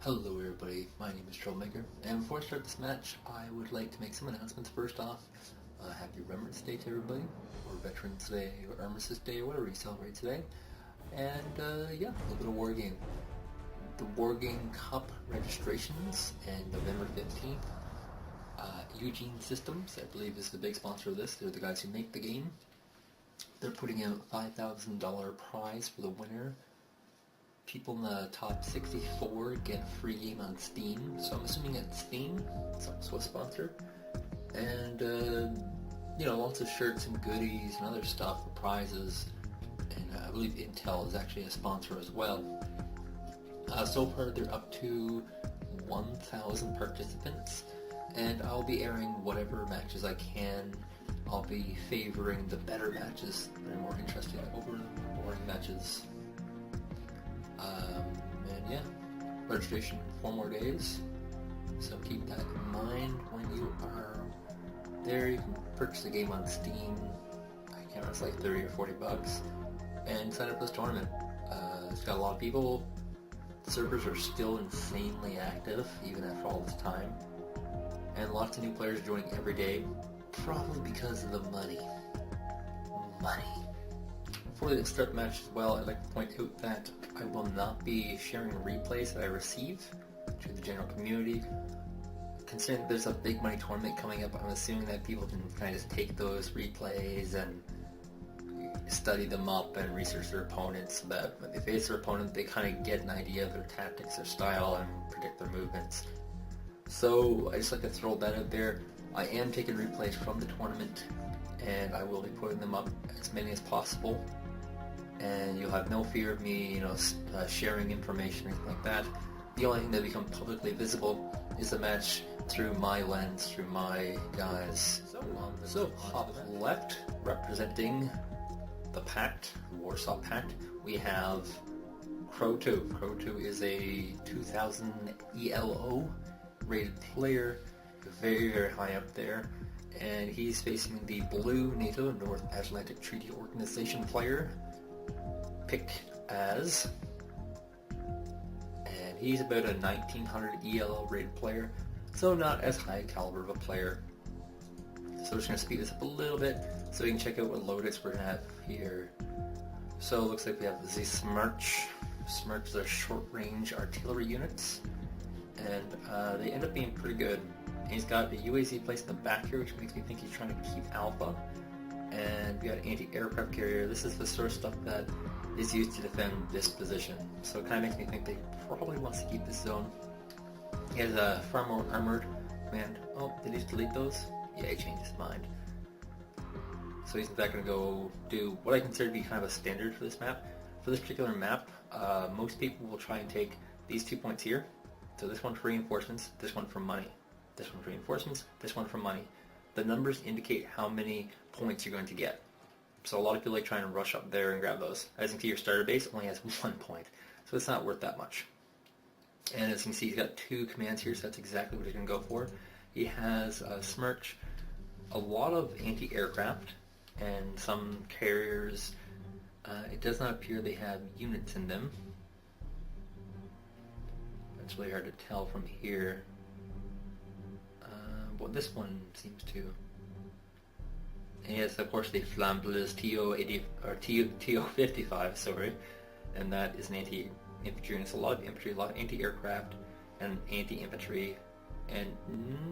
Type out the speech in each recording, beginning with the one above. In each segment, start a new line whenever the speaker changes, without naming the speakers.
Hello everybody, my name is Troublemaker, and before I start this match, I would like to make some announcements. First off, happy Remembrance Day to everybody, or Veterans Day, or Armistice Day, or whatever you celebrate today. And yeah, a little bit of Wargame. The Wargame Cup registrations, and November 15th. Eugen Systems, I believe, is the big sponsor of this. They're the guys who make the game. They're putting out a $5,000 prize for the winner. People in the top 64 get a free game on Steam, so I'm assuming it's Steam, it's also a sponsor. And, lots of shirts and goodies and other stuff for prizes. And I believe Intel is actually a sponsor as well. So far they're up to 1,000 participants, and I'll be airing whatever matches I can. I'll be favoring the better matches that are more interesting over the boring matches. And yeah, registration 4 more days, so keep that in mind when you are there. You can purchase the game on Steam. I can't remember, it's like 30 or 40 bucks, and sign up for this tournament. It's got a lot of people. The servers are still insanely active even after all this time, and lots of new players joining every day, probably because of the money. Before we start the match as well, I'd like to point out that I will not be sharing replays that I receive to the general community. Considering that there's a big money tournament coming up, I'm assuming that people can kind of just take those replays and study them up and research their opponents, so that when they face their opponent, they kind of get an idea of their tactics, their style, and predict their movements. So I just like to throw that out there. I am taking replays from the tournament, and I will be putting them up as many as possible. And you'll have no fear of me, sharing information or anything like that. The only thing that becomes publicly visible is the match through my lens, through my guys. So top left, representing the Pact, the Warsaw Pact, we have Crotou. Crotou is a 2000 ELO rated player, very, very high up there. And he's facing the blue NATO, North Atlantic Treaty Organization player, Pik-As. And he's about a 1900 ELO rated player, so not as high caliber of a player. So we're just going to speed this up a little bit so we can check out what loadouts we're going to have here. So it looks like we have the Smirch. Smirch are short-range artillery units, and they end up being pretty good. He's got a UAZ placed in the back here, which makes me think he's trying to keep alpha. And we got an anti-aircraft carrier. This is the sort of stuff that is used to defend this position. So it kind of makes me think they probably wants to keep this zone. He has a far more armored command. Oh, did he delete those? Yeah, he changed his mind. So he's in fact going to go do what I consider to be kind of a standard for this map. For this particular map, most people will try and take these 2 points here. So this one for reinforcements, this one for money. This one for reinforcements, this one for money. The numbers indicate how many points you're going to get. So a lot of people like trying to rush up there and grab those. As you can see, your starter base only has 1 point, so it's not worth that much. And as you can see, he's got 2 commands here, so that's exactly what he's going to go for. He has Smirch, a lot of anti-aircraft, and some carriers. It does not appear they have units in them. It's really hard to tell from here. Well, this one seems to. And yes, of course, the Flambles TO-55, sorry, and that is an anti-infantry, and it's a lot of infantry, a lot of anti-aircraft, and anti-infantry, and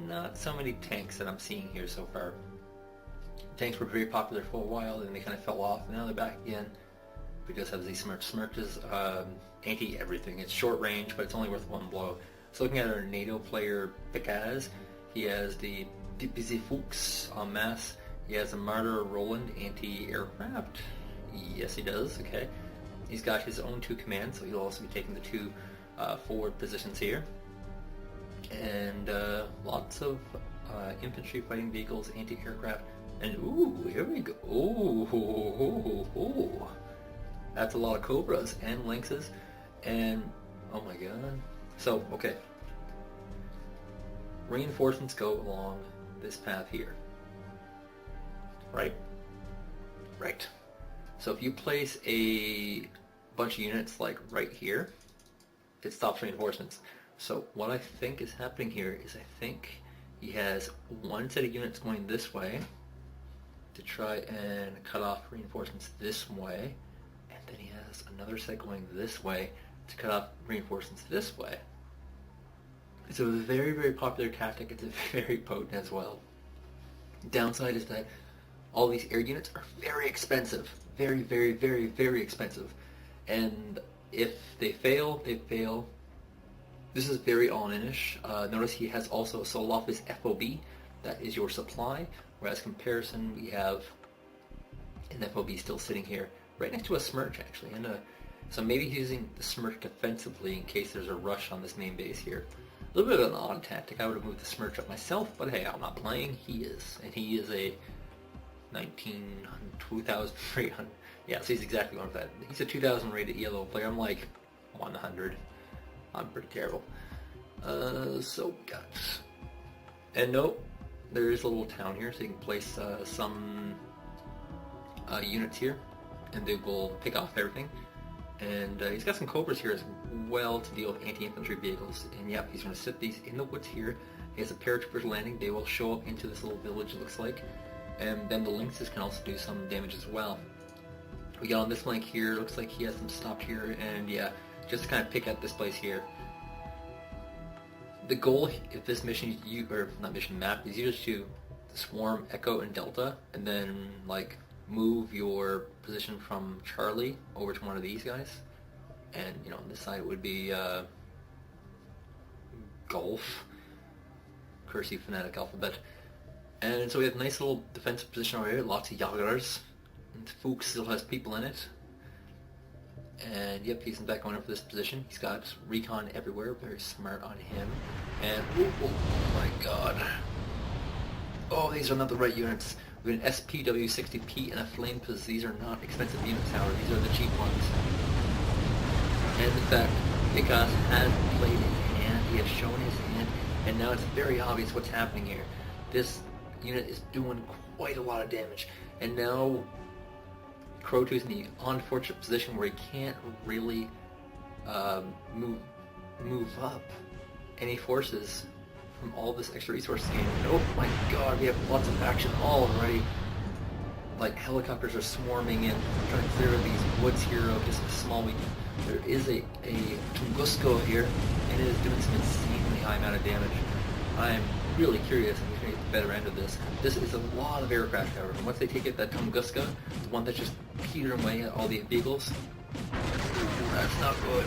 not so many tanks that I'm seeing here so far. Tanks were very popular for a while, then they kind of fell off, and now they're back again. We just have the Smirch. Smirch is anti-everything. It's short range, but it's only worth 1 blow. So looking at our NATO player, Pik-As, he has the DPZ Fuchs en masse. He has a Martyr Roland anti-aircraft. Yes, he does. Okay. He's got his own 2 commands, so he'll also be taking the 2 forward positions here. And lots of infantry fighting vehicles, anti-aircraft, and ooh, here we go. Ooh. That's a lot of Cobras and Lynxes, and oh my god. So, okay. Reinforcements go along this path here. Right? Right. So if you place a bunch of units like right here, it stops reinforcements. So what I think is happening here is I think he has one set of units going this way to try and cut off reinforcements this way, and then he has another set going this way to cut off reinforcements this way. It's a very, very popular tactic. It's very potent as well. Downside is that all these air units are very expensive. Very, very, very, very expensive. And if they fail, they fail. This is very all-in-ish. Notice he has also sold off his FOB. That is your supply. Whereas comparison, we have an FOB still sitting here, right next to a Smirch actually. And so maybe he's using the Smirch defensively in case there's a rush on this main base here. A little bit of an odd tactic. I would have moved the Smirch up myself, but hey, I'm not playing. He is. And he is a 2,300. Yeah, so he's exactly one of that. He's a 2,000 rated ELO player. I'm like 100. I'm pretty terrible. So we got... And no, there is a little town here, so you can place some units here, and they will pick off everything. And he's got some Cobras here as well to deal with anti-infantry vehicles. And yep, he's going to sit these in the woods here. He has a paratroopers landing. They will show up into this little village, it looks like. And then the Lynxes can also do some damage as well. We got on this flank here. Looks like he has them stopped here. And yeah, just to kind of pick at this place here. The goal, if this mission, map, is usually to swarm Echo and Delta, and then like move your position from Charlie over to one of these guys. And you know, on this side would be Golf, Cursive Phonetic Alphabet. And so we have a nice little defensive position over here, lots of Jagers, and Fuchs still has people in it. And yep, he's in fact going up for this position. He's got recon everywhere, very smart on him. And oh my god. Oh, these are not the right units. We have an SPW-60P and a Flame Piz. These are not expensive units, however, these are the cheap ones. And in fact, Pik-As has played his hand, he has shown his hand, and now it's very obvious what's happening here. This unit is doing quite a lot of damage, and now Crouto's in the unfortunate position where he can't really move up any forces from all this extra resource gain. Oh my god, we have lots of action already. Like helicopters are swarming in, trying to clear these woods here of just a small weekend. There is a Tunguska here, and it is doing some insanely high amount of damage. I'm really curious if we can get the better end of this. This is a lot of aircraft, however. And once they take it, that Tunguska, the one that's just petering away at all the vehicles, that's not good.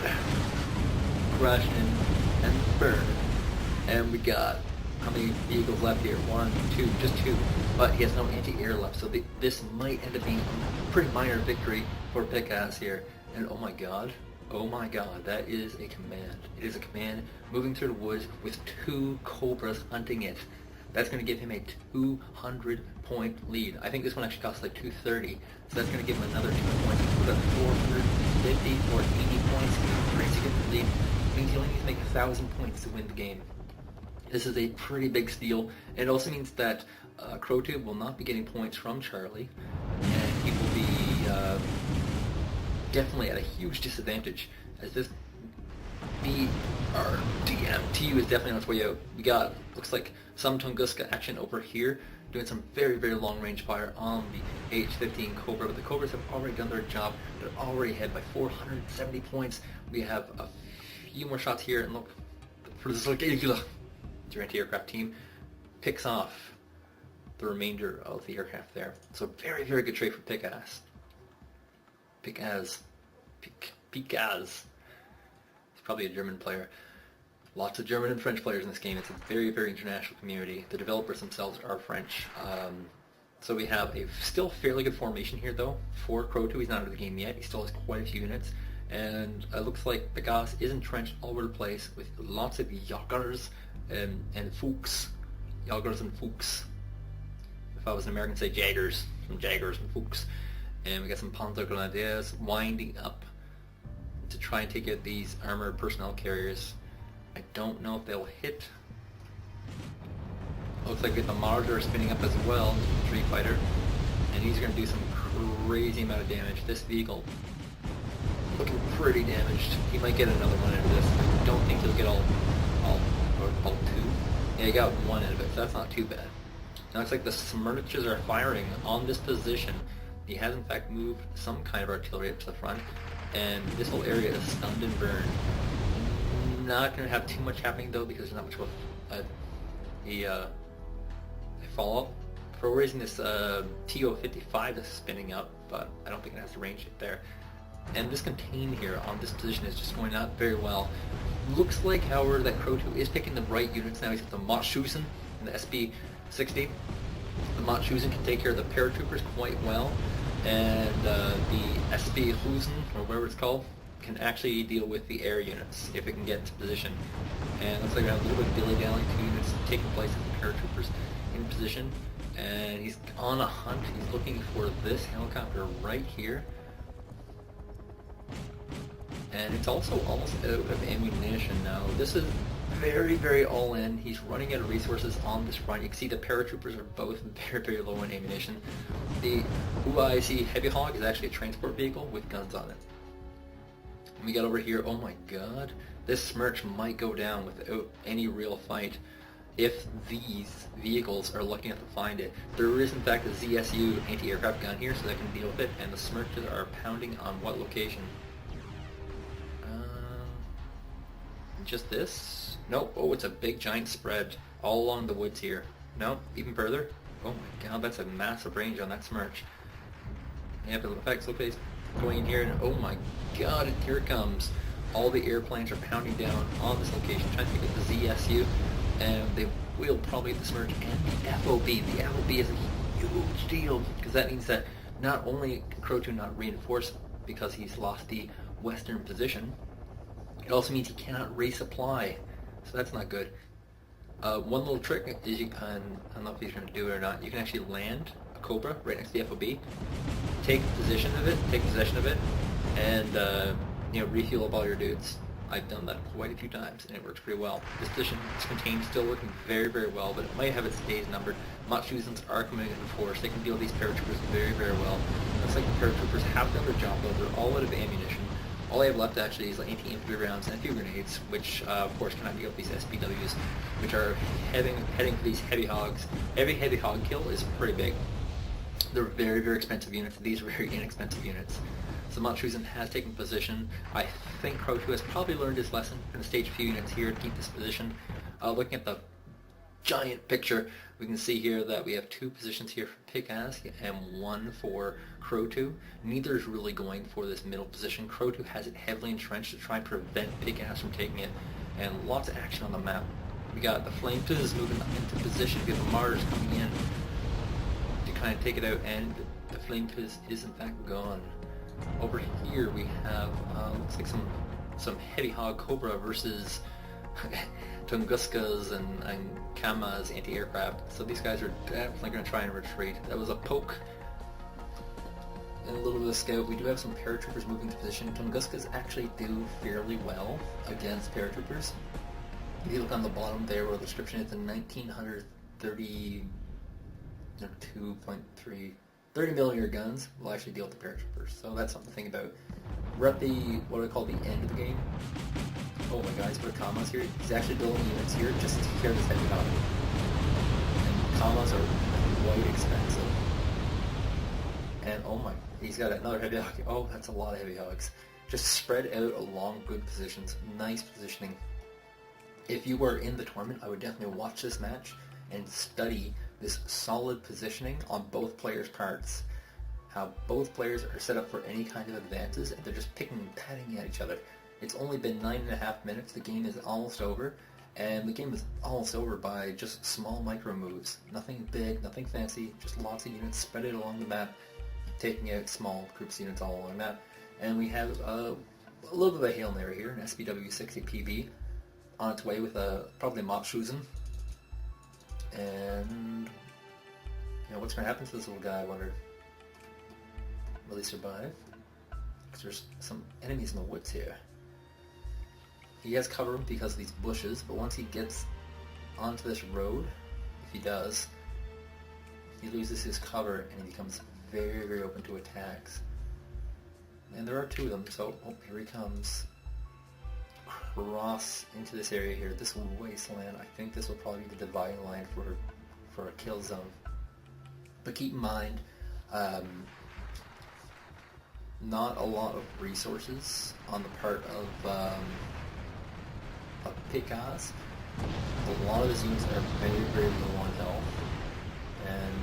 Crash in and burn. And we got, how many vehicles left here? 1, 2, just 2. But he has no anti-air left, so this might end up being a pretty minor victory for Pik-As here. And oh my god, that is a command. It is a command moving through the woods with 2 Cobras hunting it. That's going to give him a 200-point lead. I think this one actually costs like 230, so that's going to give him another 2 points. Put up 450 or 80 points, pretty significant lead. It means he only needs to make 1,000 points to win the game. This is a pretty big steal, and it also means that Crotou will not be getting points from Charlie, and he will be definitely at a huge disadvantage, as this BRDMTU is definitely on its way out. We got, looks like, some Tunguska action over here, doing some very, very long-range fire on the H-15 Cobra, but the Cobras have already done their job. They're already ahead by 470 points. We have a few more shots here, and look, for this your anti-aircraft team picks off the remainder of the aircraft there. So very, very good trade for Pik-As. Pik-As. He's probably a German player. Lots of German and French players in this game. It's a very, very international community. The developers themselves are French. So we have a still fairly good formation here, though, for Crotou. He's not out of the game yet. He still has quite a few units. And it looks like Pik-As is entrenched all over the place with lots of Jagers and Fuchs. Jagers and Fuchs. If I was an American, I'd say Jaggers. Some Jaggers and Fuchs. And we got some Panzer Grenadiers winding up to try and take out these armored personnel carriers. I don't know if they'll hit. Looks like we got the Marder spinning up as well, the Street Fighter. And he's going to do some crazy amount of damage. This vehicle looking pretty damaged. He might get another one out of this. I don't think he'll get all Yeah, he got one out of it, so that's not too bad. Now looks like the Smirches are firing on this position. He has in fact moved some kind of artillery up to the front, and this whole area is stunned and burned. Not going to have too much happening though, because there's not much of a follow-up. For raising this TO-55 is spinning up, but I don't think it has the range there. And this contain here on this position is just going not very well. Looks like, however, that Crotou is picking the right units now. He's got the Machschusen and the SB-60. The Machschusen can take care of the paratroopers quite well, and the SB-Husen, or whatever it's called, can actually deal with the air units if it can get into position. And looks like we have a little bit of dilly-dally, 2 units taking place with the paratroopers in position. And he's on a hunt. He's looking for this helicopter right here. And it's also almost out of ammunition now. This is very, very all in. He's running out of resources on this front. You can see the paratroopers are both very, very low in ammunition. The UIC Heavy Hog is actually a transport vehicle with guns on it. And we got over here, oh my god, this Smirch might go down without any real fight if these vehicles are lucky enough to find it. There is in fact a ZSU anti-aircraft gun here, so they can deal with it, and the Smirches are pounding on what location? Just this? Nope. Oh, it's a big giant spread all along the woods here. Nope, even further. Oh my god, that's a massive range on that Smirch. Yeah, but in fact, look, he's going in here, and oh my god, here it comes. All the airplanes are pounding down on this location, trying to get the ZSU, and they will probably get the Smirch and the FOB. The FOB is a huge deal, because that means that not only can Crotou not reinforce because he's lost the western position, it also means he cannot resupply, so that's not good. One little trick is you can, I don't know if he's going to do it or not, you can actually land a Cobra right next to the FOB, take possession of it, and refuel up all your dudes. I've done that quite a few times, and it works pretty well. This position is contained, still working very, very well, but it might have its days numbered. Machschusens are coming into force. They can deal with these paratroopers very, very well. Looks like the paratroopers have done their job, though. They're all out of ammunition. All I have left actually is anti-infantry rounds and a few grenades, which of course cannot deal with these SPWs, which are heading for these heavy hogs. Every heavy hog kill is pretty big. They're very, very expensive units. These are very inexpensive units. So Machschusen has taken position. I think Crotou has probably learned his lesson. We're going to stage a few units here to keep this position. Looking at the giant picture, we can see here that we have 2 positions here for Pik-As and 1 for Crotou. Neither is really going for this middle position. Crotou has it heavily entrenched to try and prevent Pik-As from taking it, and lots of action on the map. We got the Flametooths moving into position. We have the Martyrs coming in to kind of take it out, and the Flametooth is in fact gone. Over here we have looks like some heavy hog Cobra versus Tunguska's and Kama's anti-aircraft. So these guys are definitely going to try and retreat. That was a poke and a little bit of scout. We do have some paratroopers moving to position. Tunguska's actually do fairly well against paratroopers. If you look on the bottom there where the description is the 30 millimeter guns will actually deal with the paratroopers, so that's something to think about. We're at the, what I call the end of the game. Oh my god, he's put commas here. He's actually building units here just to carry this heavy hog. And commas are quite expensive. And oh my, he's got another heavy hog. Oh, that's a lot of heavy hogs. Just spread out along good positions. Nice positioning. If you were in the tournament, I would definitely watch this match and study this solid positioning on both players' parts. How both players are set up for any kind of advances, and they're just picking and patting at each other. It's only been 9.5 minutes, the game is almost over, and the game is almost over by just small micro moves. Nothing big, nothing fancy, just lots of units spread out along the map, taking out small groups of units all along the map. And we have a little bit of a Hail Mary here, an SPW-60 PV, on its way with probably a Machschusen. And what's going to happen to this little guy, I wonder? Will he survive? Because there's some enemies in the woods here. He has cover because of these bushes, but once he gets onto this road, if he does, he loses his cover and he becomes very, very open to attacks. And there are 2 of them, so here he comes. cross into this area here, this wasteland. I think this will probably be the dividing line for a kill zone. But keep in mind, not a lot of resources on the part of Pik-As. A lot of his units are very, very low on health, and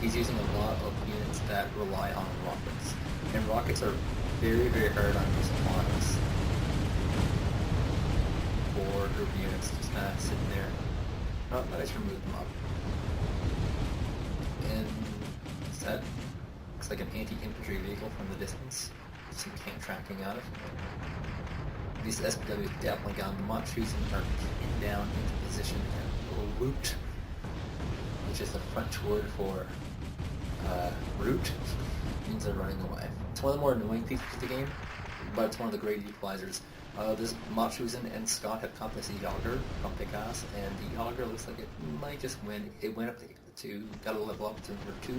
he's using a lot of units that rely on rockets. And rockets are very, very hard on his supplies for group units just kind of sitting there. Oh, I just removed them up. And that looks like an anti-infantry vehicle from the distance. Some camp tracking out of. These SPWs definitely got much reason are down into position and root, which is the French word for root, means they're running away. It's one of the more annoying features of the game, but it's one of the great equalizers. This Machusen and Scott have caught this Yager from Pik-As, and the Yager looks like it might just win. It went up to 2, got to level up to number 2,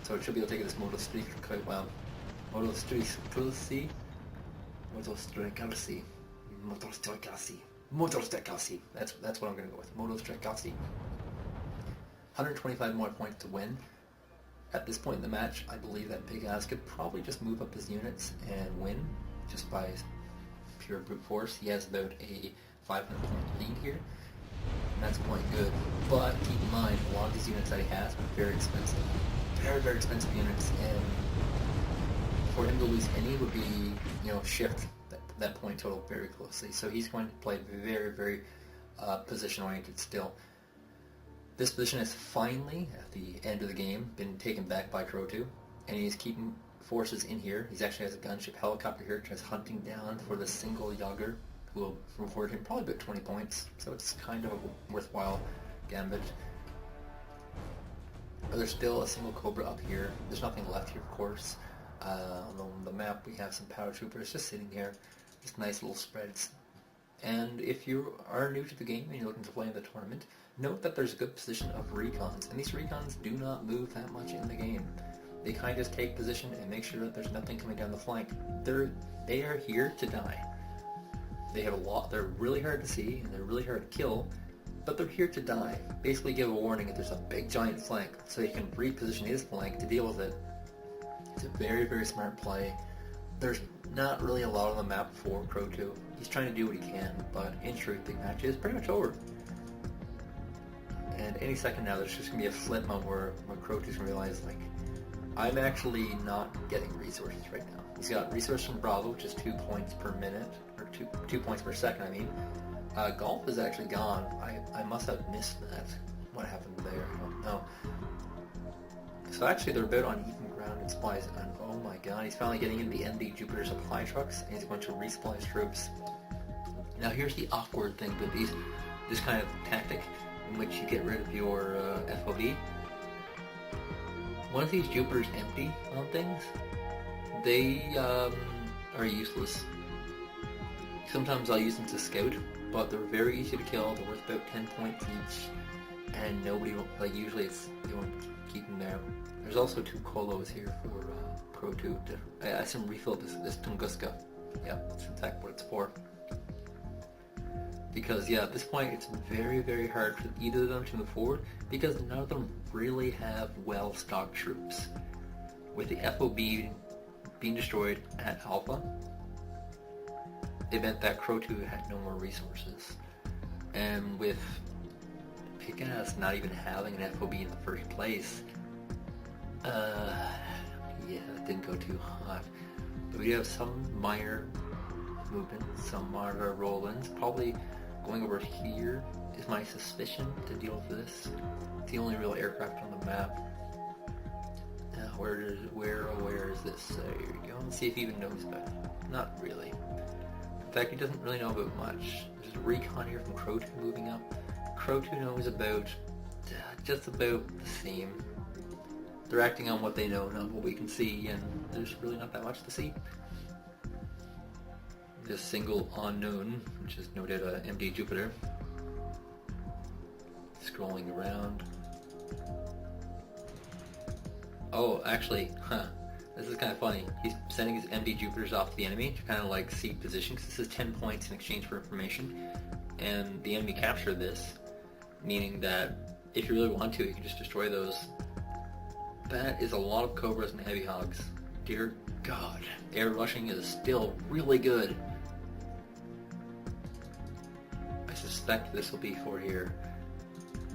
so it should be able to take this Moto Streak quite well. Moto Streakasi. That's what I'm going to go with. Moto Streakasi. 125 more points to win. At this point in the match, I believe that Pik-As could probably just move up his units and win just by pure brute force. He has about a 500 point lead here, and that's quite good. But keep in mind, a lot of these units that he has are very expensive. Very, very expensive units, and for him to lose any would be, shift that point total very closely. So he's going to play very, very position-oriented still. This position has finally, at the end of the game, been taken back by Crotou, and he's keeping forces in here. He actually has a gunship helicopter here just hunting down for the single Yager, who will reward him probably about 20 points, so it's kind of a worthwhile gambit. But there's still a single Cobra up here. There's nothing left here, of course. On the map we have some paratroopers just sitting here, just nice little spreads. And if you are new to the game and you're looking to play in the tournament, note that there's a good position of recons, and these recons do not move that much in the game. They kind of just take position and make sure that there's nothing coming down the flank. They are here to die. They have a lot. They're really hard to see and they're really hard to kill, but they're here to die. Basically give a warning if there's a big giant flank, so you can reposition his flank to deal with it. It's a very, very smart play. There's not really a lot on the map for Crotou. He's trying to do what he can, but in truth, the match is pretty much over. And any second now, there's just going to be a flip moment where Croutu's going to realize, like, I'm actually not getting resources right now. He's got resource from Bravo, which is 2 points per minute, or 2 points per second, I mean. Golf is actually gone. I must have missed that. What happened there? I don't know. So actually, they're about on even ground in supplies, and oh my god, he's finally getting in the MD Jupiter supply trucks, and he's going to resupply his troops. Now here's the awkward thing with this kind of tactic, in which you get rid of your FOB. Once these Jupiters empty on things, they are useless. Sometimes I'll use them to scout, but they're very easy to kill. They're worth about 10 points each, and nobody will, like, usually they won't keep them there. There's also 2 Colos here for Crotou. I assume refill this Tunguska. Yeah, that's exactly what it's for. Because, yeah, at this point it's very, very hard for either of them to move forward, because none of them really have well-stocked troops. With the FOB being destroyed at Alpha, it meant that Crotou had no more resources. And with Pik-As not even having an FOB in the first place, yeah, it didn't go too hot. But we have some minor movement, some minor roll-ins. Probably going over here is my suspicion to deal with this. It's the only real aircraft on the map. Now, where is this? There you go. Let's see if he even knows about it. Not really. In fact, he doesn't really know about much. There's a recon here from Crotou moving up. Crotou knows about just about the same. They're acting on what they know, not what we can see, and there's really not that much to see. This single unknown, which is no doubt a MD Jupiter, scrolling around. Oh, actually, This is kind of funny. He's sending his empty Jupiters off to the enemy to kind of like seek position, because this is 10 points in exchange for information, and the enemy captured this, meaning that if you really want to, you can just destroy those. That is a lot of Cobras and Heavy Hogs. Dear God. Air rushing is still really good. I suspect this will be for here.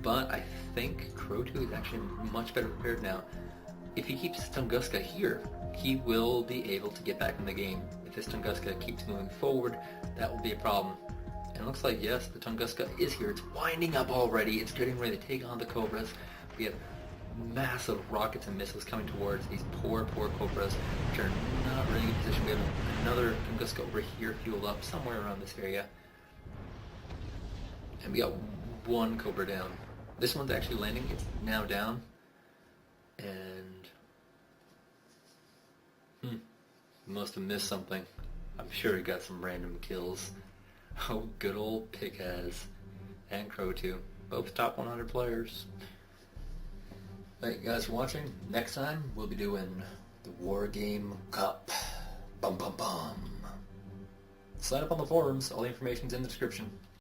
But I think Crotou is actually much better prepared now. If he keeps his Tunguska here, he will be able to get back in the game. If his Tunguska keeps moving forward, that will be a problem. And it looks like, yes, the Tunguska is here. It's winding up already. It's getting ready to take on the Cobras. We have massive rockets and missiles coming towards these poor Cobras, which are not really in a position. We have another Tunguska over here fueled up somewhere around this area. And we got one Cobra down. This one's actually landing. It's now down. And must have missed something. I'm sure he got some random kills. Oh, good old Pik-As and Crotou, both top 100 players. Thank you guys for watching. Next time we'll be doing the Wargame Cup. Bum bum bum. Sign up on the forums. All the information's in the description.